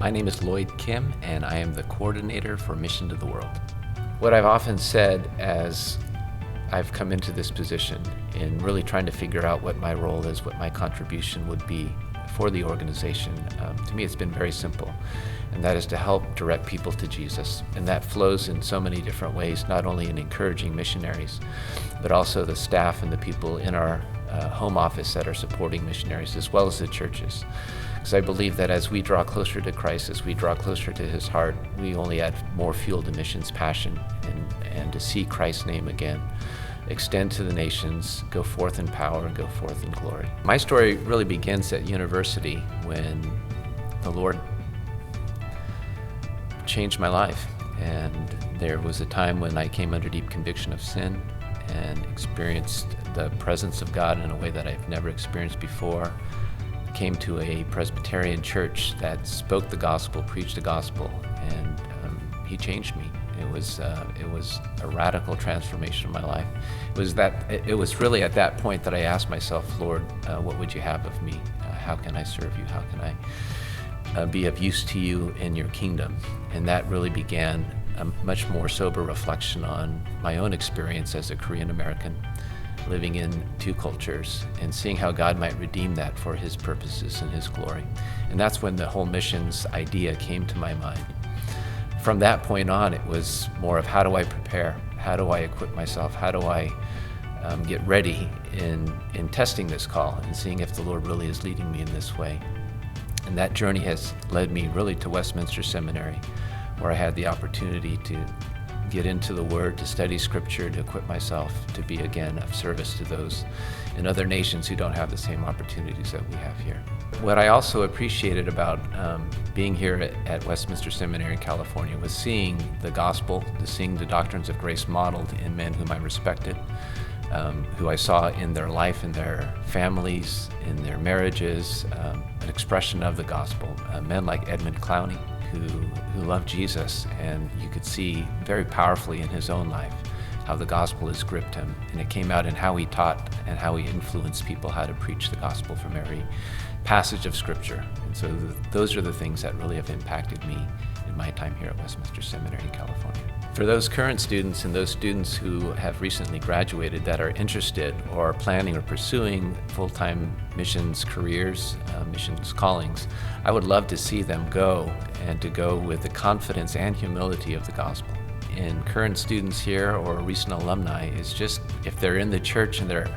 My name is Lloyd Kim, and I am the coordinator for Mission to the World. What I've often said as I've come into this position in really trying to figure out what my role is, what my contribution would be for the organization, to me it's been very simple, and that is to help direct people to Jesus. And that flows in so many different ways, not only in encouraging missionaries, but also the staff and the people in our home office that are supporting missionaries, as well as the churches. Because I believe that as we draw closer to Christ, as we draw closer to His heart, we only add more fuel to missions passion and to see Christ's name again extend to the nations, go forth in power, and go forth in glory. My story really begins at university when the Lord changed my life. And there was a time when I came under deep conviction of sin and experienced the presence of God in a way that I've never experienced before. Came to a Presbyterian church that spoke the gospel, preached the gospel, and He changed me. It was a radical transformation of my life. It was really at that point that I asked myself, Lord, what would you have of me? How can I serve you? How can I be of use to you in your kingdom? And that really began a much more sober reflection on my own experience as a Korean American, living in two cultures and seeing how God might redeem that for His purposes and His glory. And that's when the whole missions idea came to my mind. From that point on, it was more of how do I prepare? How do I equip myself? How do I get ready in testing this call and seeing if the Lord really is leading me in this way? And that journey has led me really to Westminster Seminary, where I had the opportunity to get into the Word, to study Scripture, to equip myself to be again of service to those in other nations who don't have the same opportunities that we have here. What I also appreciated about being here at Westminster Seminary in California was seeing the gospel, seeing the doctrines of grace modeled in men whom I respected, who I saw in their life, in their families, in their marriages, an expression of the gospel. Men like Edmund Clowney, who loved Jesus, and you could see very powerfully in his own life how the gospel has gripped him, and it came out in how he taught and how he influenced people how to preach the gospel from every passage of Scripture. And so those are the things that really have impacted me in my time here at Westminster Seminary in California. For those current students and those students who have recently graduated that are interested or planning or pursuing full-time missions careers, missions callings, I would love to see them go, and to go with the confidence and humility of the gospel. And current students here or recent alumni is just, if they're in the church and they're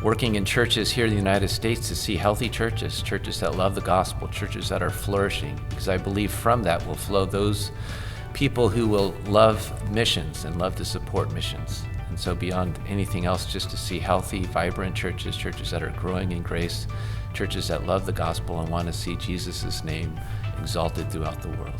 working in churches here in the United States, to see healthy churches, churches that love the gospel, churches that are flourishing, because I believe from that will flow those people who will love missions and love to support missions. And so beyond anything else, just to see healthy, vibrant churches, churches that are growing in grace, churches that love the gospel and want to see Jesus' name exalted throughout the world.